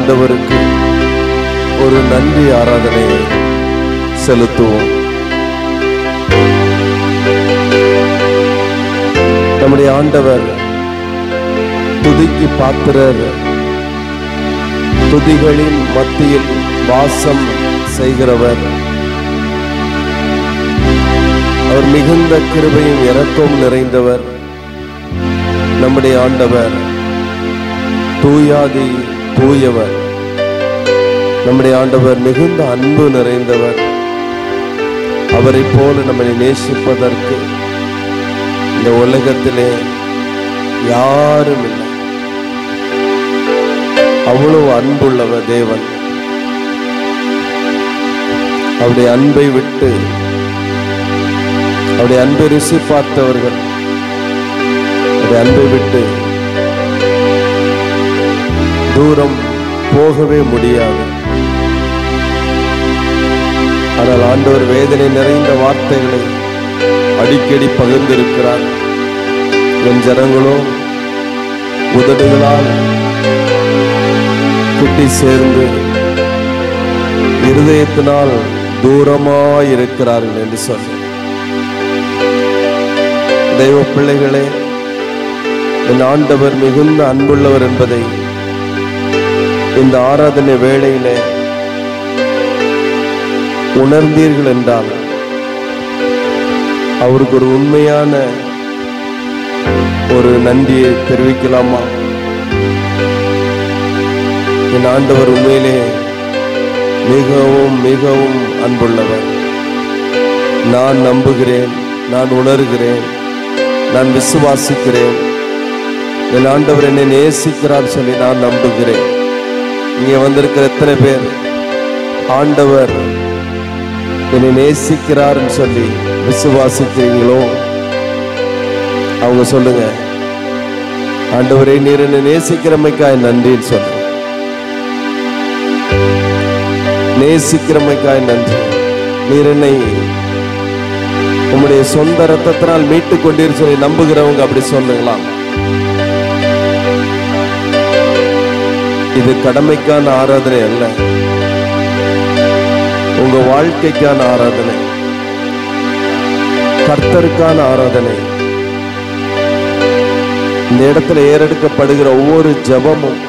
ஆண்டவருக்கு ஒரு நன்றி ஆராதனையை செலுத்துவோம். நம்முடைய ஆண்டவர் துதிக்கு பாத்திரர், துதிகளின் மத்தியில் வாசம் செய்கிறவர். அவர் மிகுந்த கிருபையும் இரக்கமும் நிறைந்தவர். நம்முடைய ஆண்டவர் தூயாதி தூயவர். நம்முடைய ஆண்டவர் மிகுந்த அன்பு நிறைந்தவர். அவரை போல நம்மை நேசிப்பதற்கு இந்த உலகத்திலே யாரும் இல்லை. அவ்வளவு அன்புள்ளவர் தேவன். அவருடைய அன்பை விட்டு, அவருடைய அன்பை ருசி பார்த்தவர்கள் அவருடைய அன்பை விட்டு தூரம் போகவே முடியாது. ஆனால் ஆண்டவர் வேதனை நிறைந்த வார்த்தைகளை அடிக்கடி பகிர்ந்திருக்கிறார். என் ஜனங்களோ உதடுகளால் குட்டி சேர்ந்து இருதயத்தினால் தூரமாயிருக்கிறார்கள் என்று சொல்லி, தெய்வ பிள்ளைகளே, என் ஆண்டவர் மிகுந்த அன்புள்ளவர் என்பதை இந்த ஆராதனை வேளையிலே உணர்ந்தீர்கள் என்றால் அவருக்கு ஒரு உண்மையான ஒரு நன்றியை தெரிவிக்கலாமா? என் ஆண்டவர் உண்மையிலே மிகவும் மிகவும் அன்புள்ளவர். நான் நம்புகிறேன், நான் உணர்கிறேன், நான் விசுவாசிக்கிறேன். என் ஆண்டவர் என்னை நேசிக்கிறார் சொல்லி நான் நம்புகிறேன். இங்கே வந்திருக்கிற எத்தனை பேர் ஆண்டவர் என்னை நேசிக்கிறார் சொல்லி விசுவாசிக்கிறீங்களோ அவங்க சொல்லுங்க, ஆண்டவரே நீர் என்னை நேசிக்கிறமைக்காய் நன்றின்னு சொல்லுங்க. நேசிக்கிறமைக்காய் நன்றி. நீர் என்னை உம்முடைய சொந்த ரத்தத்தினால் மீட்டுக் கொண்டீர் சொல்லி நம்புகிறவங்க அப்படி சொல்லுங்களாம். இது கடமைக்கான ஆராதனை அல்ல, உங்க வாழ்க்கைக்கான ஆராதனை, கர்த்தருக்கான ஆராதனை. இந்த இடத்துல ஏறெடுக்கப்படுகிற ஒவ்வொரு ஜெபமும்,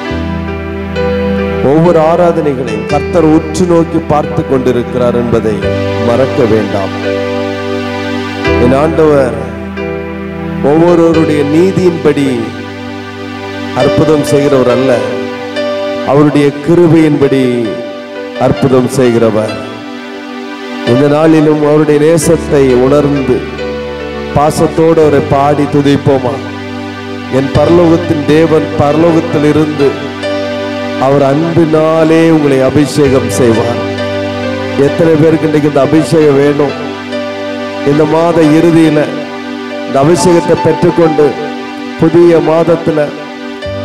ஒவ்வொரு ஆராதனைகளையும் கர்த்தர் உற்று நோக்கி பார்த்து கொண்டிருக்கிறார் என்பதை மறக்க வேண்டாம். என் ஆண்டவர் ஒவ்வொருவருடைய நீதியின்படி அற்புதம் செய்கிறவர் அல்ல, அவருடைய கிருபையின்படி அற்புதம் செய்கிறவர். இந்த நாளிலும் அவருடைய நேசத்தை உணர்ந்து பாசத்தோடு அவரை பாடி துதிப்போமா? என் பரலோகத்தின் தேவன் பரலோகத்தில் இருந்து அவர் அன்பினாலே உங்களை அபிஷேகம் செய்வார். எத்தனை பேருக்கு இன்றைக்கு இந்த அபிஷேகம் வேணும்? இந்த மாத இறுதியில இந்த அபிஷேகத்தை பெற்றுக்கொண்டு புதிய மாதத்துல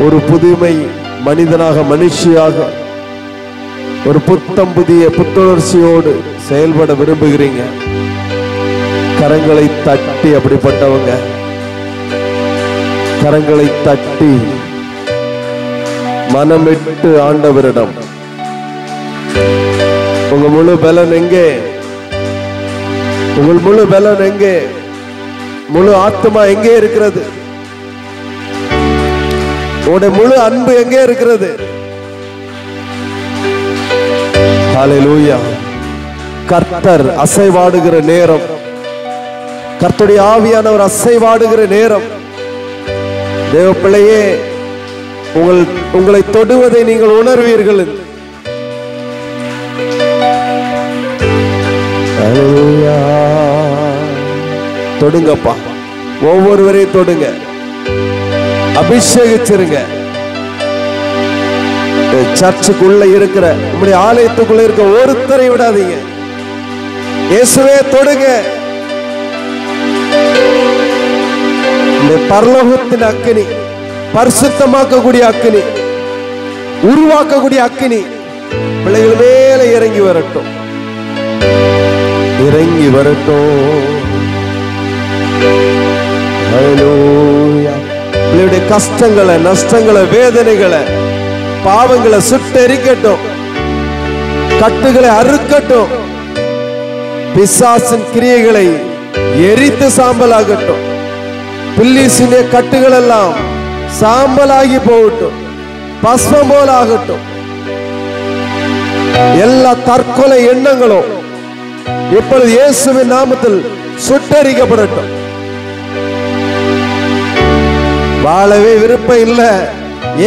ஒரு புதுமை மனிதனாக, மனுஷியாக, ஒரு புத்தம் புதிய புத்துணர்ச்சியோடு செயல்பட விரும்புகிறீங்க. கரங்களை தட்டி, அப்படிப்பட்டவங்க கரங்களை தட்டி மனமிட்டு ஆண்டவரிடம் உங்க முழு பலன் எங்கே? உங்கள் முழு பலன் எங்கே? முழு ஆத்மா எங்கே இருக்கிறது? உங்களுடைய முழு அன்பு எங்கே இருக்கிறது? ஹல்லேலூயா. கர்த்தர் அசைவாடுகிற நேரம், கர்த்தருடைய ஆவியானவர் அசைவாடுகிற நேரம். தேவ பிள்ளையே, உங்களை தொடுவதை நீங்கள் உணர்வீர்கள். ஹல்லேலூயா. தொடுங்கப்பா, ஒவ்வொருவரையும் தொடுங்க, அபிஷேகிச்சிருங்க. சர்ச்சுக்குள்ள இருக்கிற, நம்முடைய ஆலயத்துக்குள்ள இருக்க ஒருத்தரை விடாதீங்க. இயேசுவே தொடுங்க. இந்த பரலோகத்தின் அக்கினி, பரிசுத்தமாக்கக்கூடிய அக்கினி, உருவாக்கக்கூடிய அக்கினி பிள்ளைகள் மேல இறங்கி வரட்டும், இறங்கி வரட்டும். ஹல்லேலூயா. பிள்ளையுடைய கஷ்டங்களை, நஷ்டங்களை, வேதனைகளை பாவங்களை சுட்டெரிக்கட்டும், கட்டுகளை அறுக்கட்டும், பிசாசின் கிரியைகளை எரித்து சாம்பலாகட்டும், பில்லிசுடைய கட்டுகள் எல்லாம் சாம்பலாகி போகட்டும், பஸ்மம் போல ஆகட்டும். எல்லா தற்கொலை எண்ணங்களும் இப்பொழுது இயேசுவின் நாமத்தில் சுட்டரிக்கப்படட்டும். வாழவே விருப்பம் இல்லை,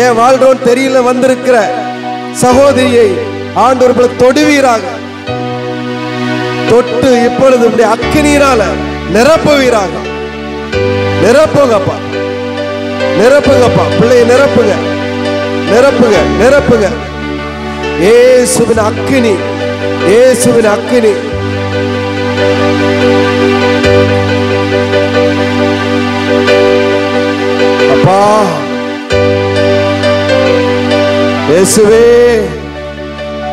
ஏன் வாழ்றோம் தெரியல வந்திருக்கிற சகோதரியை ஆண்டவர் தொடுவீராக. தொட்டு இப்பொழுது இப்படி அக்கினியினால நிரப்புவீராக. நிரப்புங்கப்பா, நிரப்புங்கப்பா, பிள்ளையை நிரப்புங்க, நிரப்புங்க, நிரப்புங்க. இயேசுவின் அக்கினி, இயேசுவின் அக்கினி. அப்பா இயேசுவே,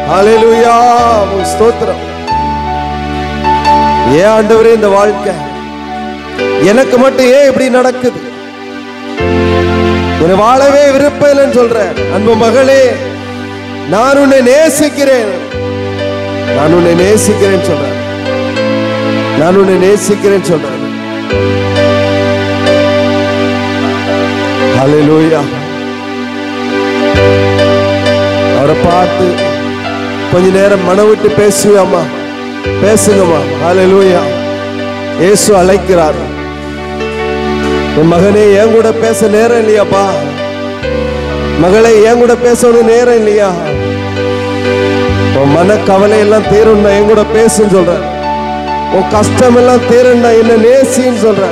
ஹல்லேலூயா, ஸ்தோத்திரம். ஏன் ஆண்டவரே இந்த வாழ்க்கை எனக்கு மட்டும் ஏன் இப்படி நடக்குது? உன்னை வாழவே விருப்பம் இல்லைன்னு சொல்ற அன்பு மகளே, நான் உன்னை நேசிக்கிறேன், நான் உன்னை நேசிக்கிறேன் சொல்றேன், நான் உன்னை நேசிக்கிறேன் சொல்றேன். ஹல்லேலூயா. அவரை பார்த்து கொஞ்ச நேரம் மனம் விட்டு பேசுவாமா, பேசுங்கம்மா. ஹல்லேலூயா. இயேசு அழைக்கிறார். என் மகனே, என் கூட பேச நேரம் இல்லையாப்பா? மகளே, என் கூட பேசணும் நேரம் இல்லையா? உன் மன கவலை எல்லாம் தீரணும்னா என் கூட பேசுன்னு சொல்ற. உன் கஷ்டம் எல்லாம் தீரணும்னா என்ன நேசின்னு சொல்ற.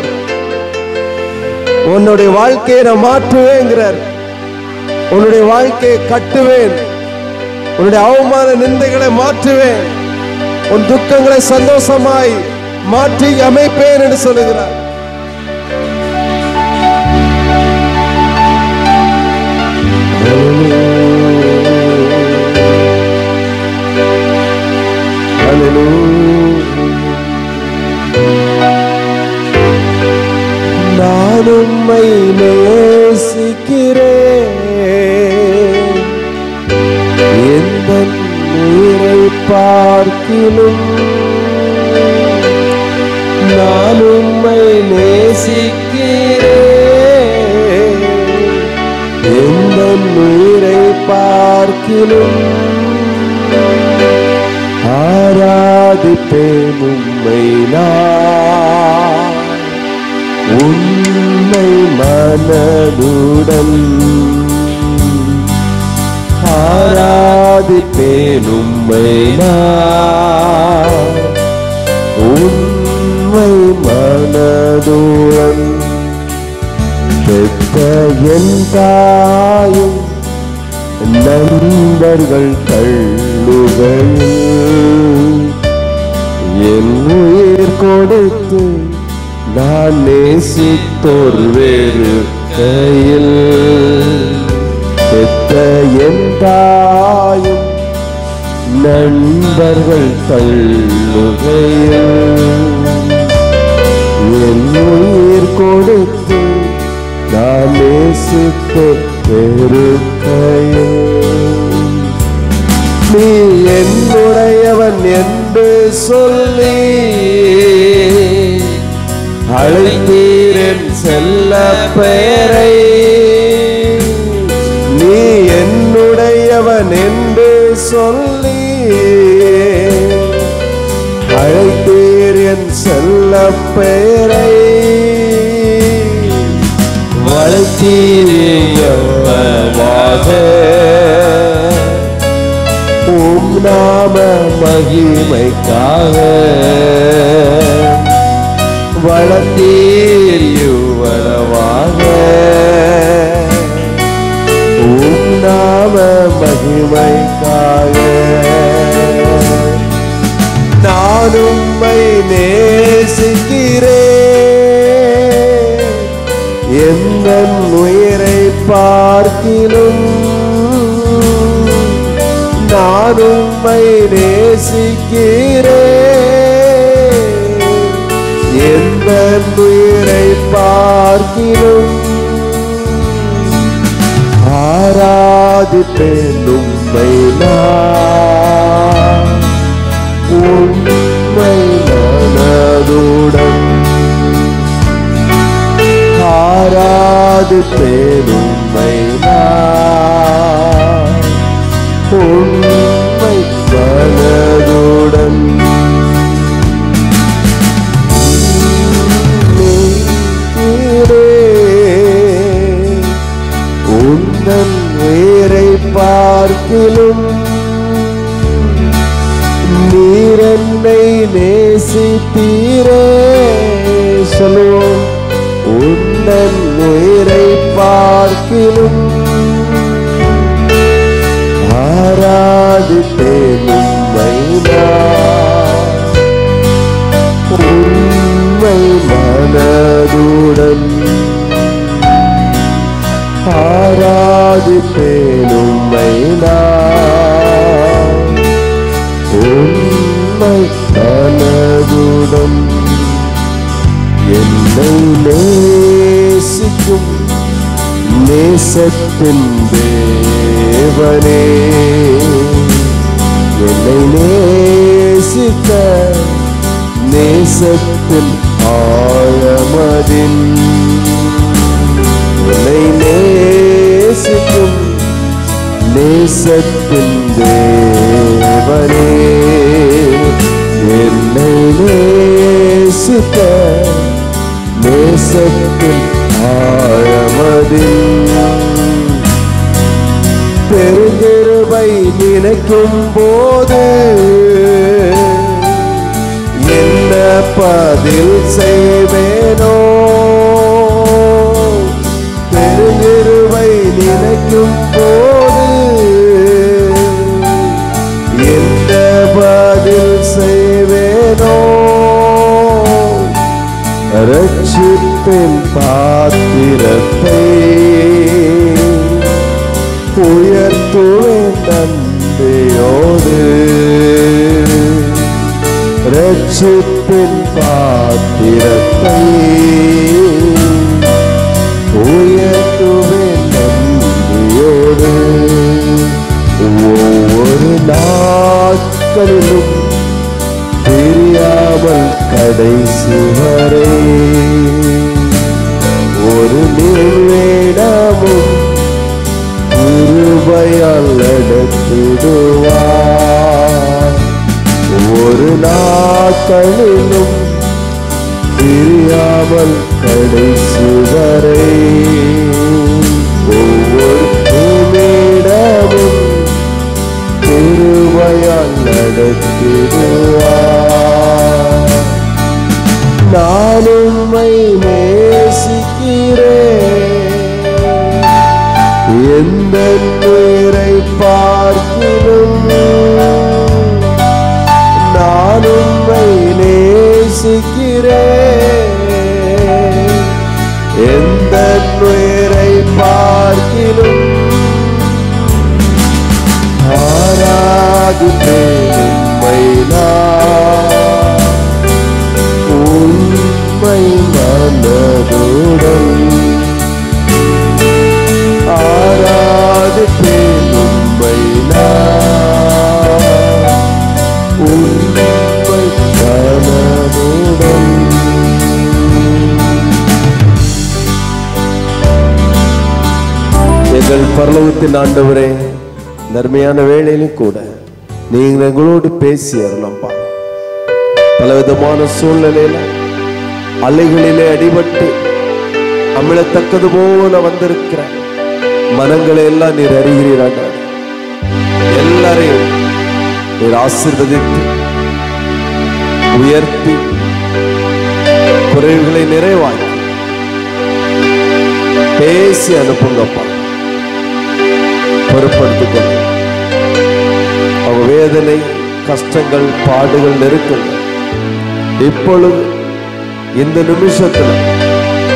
உன்னுடைய வாழ்க்கையை நான் மாற்றுவேங்கிறார். உன்னுடைய வாழ்க்கையை கட்டுவேன், உன்னுடைய அவமான நிந்தைகளை மாற்றுவேன், உன் துக்கங்களை சந்தோஷமாய் மாற்றி அமைப்பேன் என்று சொல்லுகிறார். நான் உம்மை நேசிக்கிறேன், எந்த உயிரை பார்க்கிலும். நான் உம்மை நேசிக்கிறேன், எந்த உயிரை பார்க்கிலும். ஆராதிப்பேன் உம்மை நான் உன்னை மனதுடன். ஆராதிப்பேன் உம்மை நான் உன்னை மனதுடன். பெற்ற என் தாயும் நண்பர்கள் தள்ளுகையில் என் உயிர் கொடுத்து நான் நேசித்தோர் வேறு கையில். பெற்ற என் தாயும் நண்பர்கள் தள்ளுகையில் என் உயிர் கொடுத்து நான் நேசித்தோர் வேறு கையில். நீ என்னுடையவன் என்று சொல்லி அழைத்தீரன் செல்ல பெயரை. நீ என்னுடையவன் என்று சொல்லி அழைத்தீரன் செல்ல பெயரை. வளர்த்தீரியமாக உம் நாம மகிமைக்காக. வளர்த்தீரியுவளவாக உம் நாம மகிமைக்காக. நான் உம்மை நேசிக்கிறேன், எந்த உயிரை பார்க்கிலும். நான் உம்மை நேசிக்கிறேன், எந்த உயிரை பார்க்கிலும். ஆராதிப்பேன் உம்மை நான் உம்மை மனதுடன் ஆராதிப்பேன் உம்மை நான் உம்மை மனதுடன் உந்தன் உயிரை பார்க்கிலும் நீர் என்னை நேசித்தீரே. சொல்லுவோம். உந்தன் உயிரை பார்க்கிலும் ஆராதிப்பேன் உம்மை நான் உம்மை மனதுடன் ஆராதிப்பேன் உம்மை நான் உம்மை மனதுடன். என்னை நேசிக்கும் நேசத்தின் தேவனே, என்னை நேசித்த நேசத்தின் ஆழமதின் என்னை நேசிக்கும் நேசத்தின் தேவனே, என்னை நேசித்த நேசத்தின் ஆழமதின் பெருங்கிருபை நினைக்கும் போது என்ன பதில் செய்வேனோ. பெருங்கிருபை நினைக்கும் போது என்ன பதில் செய்வேனோ. ரட்சிப்பின் பாத்திரத்தை உயர்த்துவேன் நன்றியோடு. ரட்சிப்பின் பாத்திரத்தை உயர்த்துவேன் நன்றியோடு. ஒவ்வொரு நாட்களிலும் தெரியாமல் கடைசி வரை ஒரு நிமிடமும் கிருபையால் நடத்திடுவார். ஒரு நாட்களிலும் தெரியாமல் கடைசி வரை ஒவ்வொரு நிமிடமும் கிருபையால் நடத்திடுவார். நான் உம்மை நேசிக்கிறேன், எந்த உயிரை பார்க்கிலும் நான் உம்மை நேசிக்கிறேன், எந்த உயிரை பார்க்கிலும் ஆராதிப்பேன் உம்மை நான் உம்மை மனதுடன் ஆராதிப்பேன் உம்மை நான் உம்மை மனதுடன். எங்கள் பரலோகத்தின் ஆண்டவரே, நன்மையான வேளையிலும் கூட நீங்கள் எங்களோடு பேசி அருளப்பா. பலவிதமான சூழ்நிலையில அலைகளிலே அடிபட்டு அமிழத்தக்கது போல வந்திருக்கிற மனங்களை எல்லாம் நீர் அறிகிறீராக. எல்லாரையும் நீர் ஆசீர்வதித்து உயர்த்தி குறைவுகளை நிறைவாக்கி பேசி அனுப்புங்கப்பா. பொறுப்படுத்திக் கொள்ள அவங்க வேதனை, கஷ்டங்கள், பாடுகள், நெருக்கங்கள் இப்பொழுது இந்த நிமிஷத்துல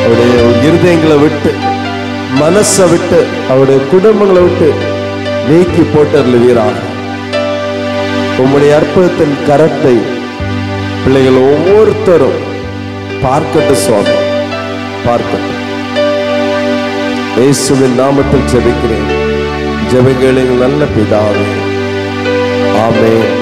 அவருடைய இருதயங்களை விட்டு, மனசை விட்டு, அவருடைய குடும்பங்களை விட்டு நீக்கி போட்டருளுவீராக. உம்முடைய அற்புதத்தின் கரத்தை பிள்ளைகள் ஒவ்வொருத்தரும் பார்க்கட்டும் சுவாமி, பார்க்கட்டும். இயேசுவின் நாமத்தில் ஜெபிக்கிறேன். ஜெபங்களின் நல்ல பிதாவே, ஆமென்.